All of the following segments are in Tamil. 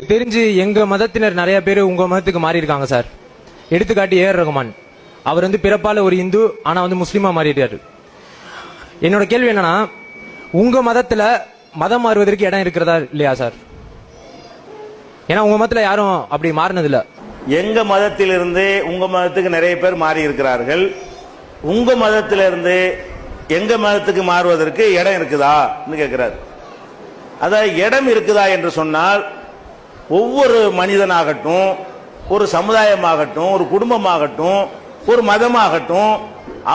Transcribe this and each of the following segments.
தெரிஞ்சு எங்க மதத்தினர் நிறைய பேர் உங்க மதத்துக்கு மாறி இருக்காங்க சார். எடுத்துக்காட்டி ஏஆர் ரகுமான், அவர் பிறப்பால ஒரு இந்து, ஆனா முஸ்லீமா மாறிட்டாரு. என்னோட கேள்வி என்னன்னா, உங்க மதத்துல மதம் மாறுவதற்கு இடம் இருக்கிறதா இல்லையா சார்? ஏன்னா உங்க மதத்துல யாரும் அப்படி மாறினது இல்ல. எங்க மதத்திலிருந்து உங்க மதத்துக்கு நிறைய பேர் மாறி இருக்கிறார்கள். உங்க மதத்திலிருந்து எங்க மதத்துக்கு மாறுவதற்கு இடம் இருக்குதா கேட்கிறார். அதாவது இடம் இருக்குதா என்று சொன்னால், ஒவ்வொரு மனிதனாகட்டும், ஒரு சமுதாயமாகட்டும், ஒரு குடும்பமாகட்டும், ஒரு மதமாகட்டும்,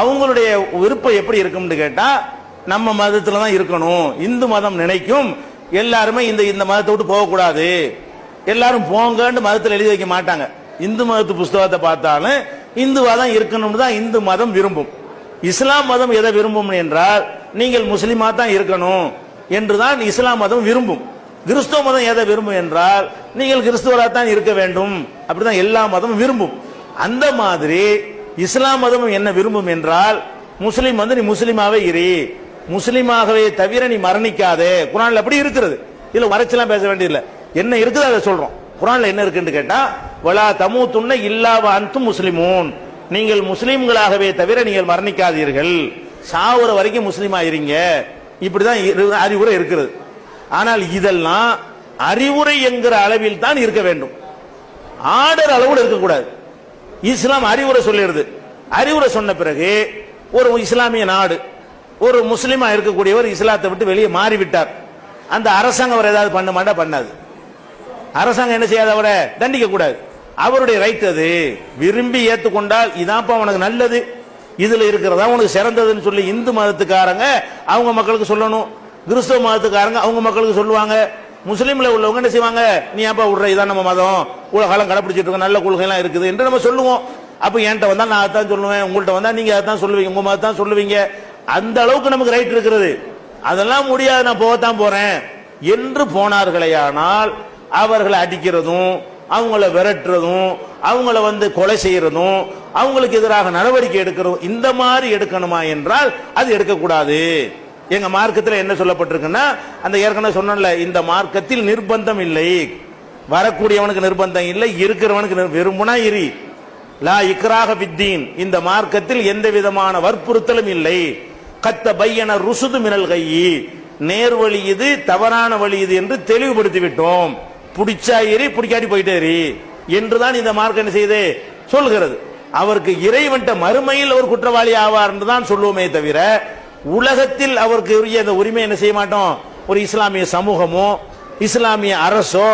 அவங்களுடைய விருப்பம் எப்படி இருக்கும்னு கேட்டா, நம்ம மதத்துல தான் இருக்கணும். இந்து மதம் நினைக்கும் எல்லாருமே இந்த மதத்தை விட்டு போகக்கூடாது, எல்லாரும் போங்கன்னு மதத்தில் எழுதி வைக்க மாட்டாங்க. இந்து மதத்து புஸ்தகத்தை பார்த்தாலும் இந்துவா தான் இருக்கணும்னு தான் இந்து மதம் விரும்பும். இஸ்லாம் மதம் எதை விரும்பும் என்றால், நீங்கள் முஸ்லிமா தான் இருக்கணும் என்றுதான் இஸ்லாம் மதம் விரும்பும். கிறிஸ்துவ மதம் எதை விரும்பும் என்றால், நீங்கள் கிறிஸ்துவராக தான் இருக்க வேண்டும், அப்படிதான் எல்லா மதமும் விரும்பும். அந்த மாதிரி இஸ்லாம் மதம் என்ன விரும்பும் என்றால், முஸ்லிம் நீ முஸ்லிமாவே இரு, முஸ்லிமாகவே தவிர நீ மரணிக்காதே. குர்ஆன்ல அப்படி இருக்கிறது. இதுல மறைச்செல்லாம் பேச வேண்டியதில்லை, என்ன இருக்குது அதை சொல்றோம். குர்ஆன்ல என்ன இருக்குன்னு கேட்டா, வலா தமூதுன்ன இல்லா வ அன்தும் முஸ்லிமூன், நீங்கள் முஸ்லிம்களாகவே தவிர நீங்கள் மரணிக்காதீர்கள், சாவுற வரைக்கும் முஸ்லிமா இருங்க, இப்படிதான் அறிவுரை இருக்கிறது. ஆனால் இதெல்லாம் அறிவுரை என்கிற அளவில் தான் இருக்க வேண்டும், ஆர்டர் அளவில் இருக்கக்கூடாது. இஸ்லாம் அறிவுரை சொல்லிடுது. அறிவுரை சொன்ன பிறகு ஒரு இஸ்லாமிய நாடு, ஒரு முஸ்லிமா இருக்கக்கூடியவர் இஸ்லாத்தை விட்டு வெளியே மாறிவிட்டார், அந்த அரசாங்கம் அவர் ஏதாவது பண்ண மாட்டா? பண்ணாது. அரசாங்கம் என்ன செய்யாத, அவரை தண்டிக்க கூடாது, அவருடைய ரைட் அது. விரும்பி ஏற்றுக்கொண்டால் இதான்ப்பா உனக்கு நல்லது, இதுல இருக்கிறதா உனக்கு சிறந்ததுன்னு சொல்லி இந்து மதத்துக்காரங்க அவங்க மக்களுக்கு சொல்லணும், கிறிஸ்தவ மதத்துக்காரங்க அவங்க மக்களுக்கு சொல்லுவாங்க. முஸ்லீம்ல உள்ளவங்க என்ன செய்வாங்க, நீ ஏப்பா விடுற, இதான் நம்ம மதம், உலகாலம் கடைப்பிடிச்சிட்டு இருக்க, நல்ல கொள்கைலாம் இருக்குது என்று நம்ம சொல்லுவோம். அப்ப என்கிட்ட வந்தா நான் அதான் சொல்லுவேன், உங்கள்கிட்ட வந்தா நீங்க அதான் சொல்லுவீங்க, உங்க மதத்தான் சொல்லுவீங்க. அந்த அளவுக்கு நமக்கு ரைட் இருக்கிறது. அதெல்லாம் முடியாது, நான் போகத்தான் போறேன் என்று போனார்களேயானால், அவர்களை அடிக்கிறதும், அவங்கள விரட்டுறதும், அவங்கள கொலை செய்யறதும், அவங்களுக்கு எதிராக நடவடிக்கை எடுக்கிறதும், இந்த மாதிரி எடுக்கணுமா என்றால் அது எடுக்கக்கூடாது. எங்க மார்க்கத்தில் என்ன சொல்லப்பட்டிருக்குன்னா, அந்த ஏற்கனவே சொன்னல, இந்த மார்க்கத்தில் நிர்பந்தம் இல்லை, வரக்கூடியவனுக்கு நிர்பந்தம் இல்லை, இருக்கிறவனுக்கு விரும்புனா இரி, லா இக்ராஹ ஃபித்தீன், இந்த மார்க்கத்தில் எந்த விதமான வற்புறுத்தலும் இல்லை. கத்த பையன ருசுது மினல் கையி, நேர்வழி இது தவறான வழி இது என்று தெளிவுபடுத்தி விட்டோம், பிடிச்சா ஏறி பிடிக்காட்டி போயிட்டே ஏறி என்றுதான் இந்த மார்க்கம் என்ன செய்து சொல்கிறது. அவருக்கு இறைவன்ட்ட மறுமையில் அவர் குற்றவாளி ஆவார் என்று தான் சொல்லுவோமே தவிர, உலகத்தில் அவருக்கு உரிய அந்த உரிமை என்ன செய்ய மாட்டோம். ஒரு இஸ்லாமிய சமூகமோ, இஸ்லாமிய அரசோ,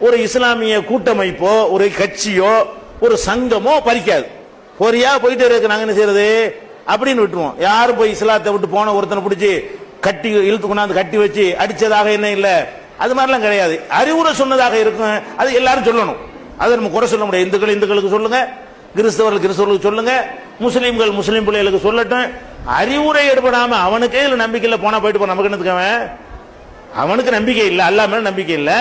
ஒரு இஸ்லாமிய கூட்டமைப்போ, ஒரு கட்சியோ, ஒரு சங்கமோ பறிக்காது. பொறியா போயிட்டு இருக்கு, நாங்க என்ன செய்யறது அப்படின்னு விட்டுருவோம். யாரும் போய் இஸ்லாத்தை விட்டு போன ஒருத்தனை பிடிச்சி கட்டி இழுத்து கொண்டாந்து கட்டி வச்சு அடிச்சதாக என்ன இல்ல, அது மாதிரிலாம் கிடையாது. அறிவுரை சொன்னதாக இருக்கும், அது எல்லாரும் சொல்லணும். அதை நம்ம குறை சொல்ல முடியாது. இந்துக்களுக்கு சொல்லுங்க, கிறிஸ்தவர்களுக்கு சொல்லுங்க, முஸ்லீம்கள் முஸ்லீம் பிள்ளைகளுக்கு சொல்லட்டும். அறிவுரை எடுபடாம அவனுக்கே இல்ல நம்பிக்கை இல்ல போனா போயிட்டு போ, நமக்கு என்னத்துக்கு, அவனுக்கு நம்பிக்கை இல்லை, அல்லாஹ் மேல நம்பிக்கை இல்லை,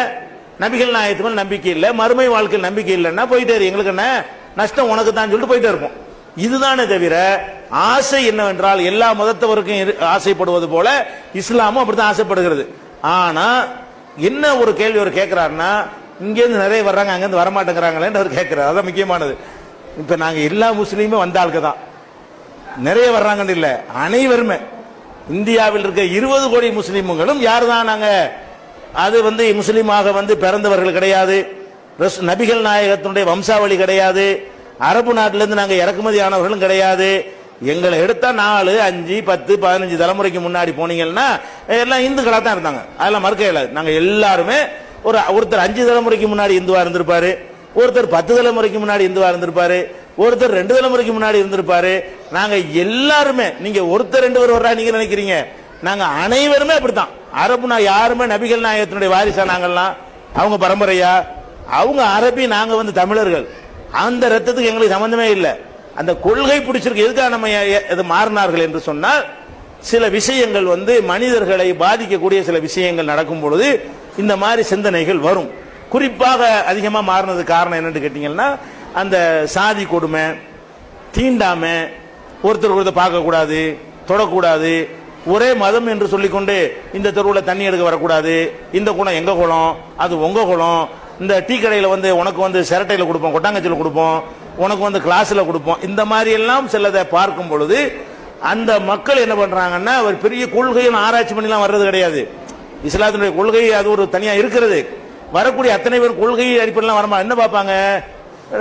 நபிகள் நாயகத்து மேல நம்பிக்கை இல்லை, மறுமை வாழ்க்கையில் நம்பிக்கை இல்லைன்னா போயிட்டே எங்களுக்கு என்ன நஷ்டம், உனக்கு தான் சொல்லிட்டு போயிட்டே இருப்போம். இதுதானே தவிர ஆசை என்னவென்றால், எல்லா மதத்தவருக்கும் ஆசைப்படுவது போல இஸ்லாமும் அப்படித்தான் ஆசைப்படுகிறது. ஆனா என்ன ஒரு கேள்வி அவர் கேட்கிறாருன்னா, இங்கேருந்து நிறைய வர்றாங்க, அங்கிருந்து வரமாட்டேங்கிறாங்களேன்னு அவர் கேட்கிறார். அதான் முக்கியமானது. இப்ப நாங்க எல்லா முஸ்லீமும் வந்த ஆளுக்கு தான் நிறைய வர்றாங்கன்னு இல்ல, அனைவருமே இந்தியாவில் இருக்க 20 கோடி முஸ்லீம்களும் யார் தான் நாங்க, அது முஸ்லீமாக பிறந்தவர்கள் கிடையாது, நபிகள் நாயகத்தினுடைய வம்சாவளி கிடையாது, அரபு நாட்டிலிருந்து நாங்க இறக்குமதி ஆனவர்களும் கிடையாது. எங்களை எடுத்தா 4, 5, 10, 15 தலைமுறைக்கு முன்னாடி போனீங்கன்னா எல்லாம் இந்துக்களா தான் இருந்தாங்க, அதெல்லாம் மறுக்க இயலாது. நாங்க எல்லாருமே ஒருத்தர் 5 தலைமுறைக்கு முன்னாடி இந்துவா இருந்திருப்பாரு, ஒருத்தர் 10 தலைமுறைக்கு முன்னாடி இந்துவா இருந்திருப்பாரு, ஒருத்தர் 2 தலைமுறைக்கு முன்னாடி இருந்திருப்பாரு. நாங்க எல்லாருமே, நீங்க ஒருத்தர் 2 பேர் வர்றா நீங்க நினைக்கிறீங்க, நாங்க அனைவருமே அப்படித்தான். அரபுனா யாருமே நபிகள் நாயகத்தினுடைய வாரிசா நாங்கள்லாம், அவங்க பரம்பரையா, அவங்க அரபி, நாங்க தமிழர்கள். அந்த ரத்தத்துக்கு எங்களுக்கு சம்பந்தமே இல்லை. அந்த கொள்கை பிடிச்சிருக்கு. எதுக்காக நம்ம மாறினார்கள் என்று சொன்னால், சில விஷயங்கள் மனிதர்களை பாதிக்கக்கூடிய சில விஷயங்கள் நடக்கும் பொழுது இந்த மாதிரி சிந்தனைகள் வரும். குறிப்பாக அதிகமா மாறினது காரணம் என்னன்னு கேட்டீங்கன்னா, அந்த சாதி கொடுமை, தீண்டாம, ஒருத்தர் பார்க்க கூடாது, தொடக்கூடாது, ஒரே மதம் என்று சொல்லிக்கொண்டு இந்த தெருவில் தண்ணி எடுக்க வரக்கூடாது, இந்த குளம் எங்க குளம், அது உங்க குளம், இந்த டீ கடையில் வந்து உனக்கு வந்து சிரட்டையில் கொடுப்போம், கொட்டாங்கச்சியில் கொடுப்போம், உனக்கு வந்து கிளாஸில் கொடுப்போம், இந்த மாதிரி எல்லாம் சிலதை பார்க்கும் பொழுது அந்த மக்கள் என்ன பண்றாங்கன்னா ஒரு பெரிய கொள்கையை ஆராய்ச்சி பண்ணிலாம் வர்றது கிடையாது. இஸ்லாத்தினுடைய கொள்கை அது ஒரு தனியா இருக்கிறது. வரக்கூடிய அத்தனை பேர் கொள்கை அடிப்படையில் வரமா என்ன பார்ப்பாங்க,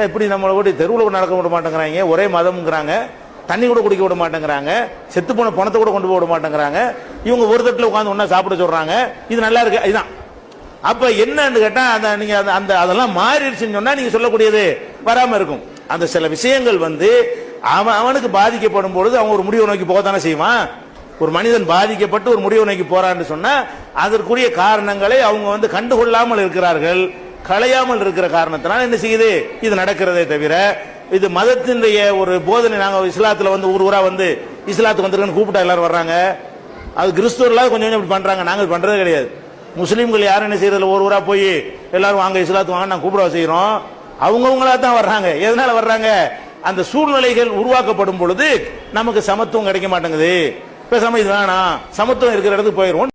எப்படி நம்மளை கூட தெருவில் நடக்க விட மாட்டேங்கிறாங்க, ஒரே மதம்ங்கிறாங்க, தண்ணி கூட குடிக்க விட மாட்டேங்கிறாங்க, செத்து போன பணத்தை கூட கொண்டு போக விட மாட்டேங்கிறாங்க, இவங்க ஒரு தட்டில் உட்காந்து ஒன்னா சாப்பிட சொல்றாங்க, இது நல்லா இருக்கு. இதுதான் அப்ப என்னன்னு கேட்டா நீங்க அந்த அதெல்லாம் மாறிடுச்சுன்னு சொன்னா நீங்க சொல்லக்கூடியது வராம இருக்கும். அந்த சில விஷயங்கள் வந்து அவனுக்கு பாதிக்கப்படும் பொழுது அவன் ஒரு முடிவை நோக்கி போகத்தானே செய்வான். ஒரு மனிதன் பாதிக்கப்பட்டு ஒரு முடிவை நோக்கி போறான்னு சொன்னா அதற்குரிய காரணங்களை அவங்க வந்து கண்டுகொள்ளாமல் இருக்கிறார்கள், களையாமல் இருக்கிற காரணத்தினால என்ன செய்யுது இது நடக்கிறதே தவிர இது மதத்தினுடைய ஒரு போதனை. நாங்க இஸ்லாத்துல வந்து ஊரா வந்து இஸ்லாத்துக்கு வந்திருக்கேன்னு கூப்பிட்டா எல்லாரும் வர்றாங்க. அது கிறிஸ்துவர்களாக கொஞ்சம் கொஞ்சம் இப்படி பண்றாங்க, நாங்க பண்றது கிடையாது. முஸ்லீம்கள் யாரும் என்ன செய்யறதில்ல, ஒரு ஊரா போய் எல்லாரும் வாங்க இஸ்லாத்துக்கு வாங்க நாங்க கூப்பிட செய்யறோம். அவங்கவுங்களா தான் வர்றாங்க. எதனால வர்றாங்க, அந்த சூழ்நிலைகள் உருவாக்கப்படும் பொழுது நமக்கு சமத்துவம் கிடைக்க மாட்டேங்குது, பேசாம இது வேணாம், சமத்துவம் இருக்கிற இடத்துக்கு போயிடுவோம்.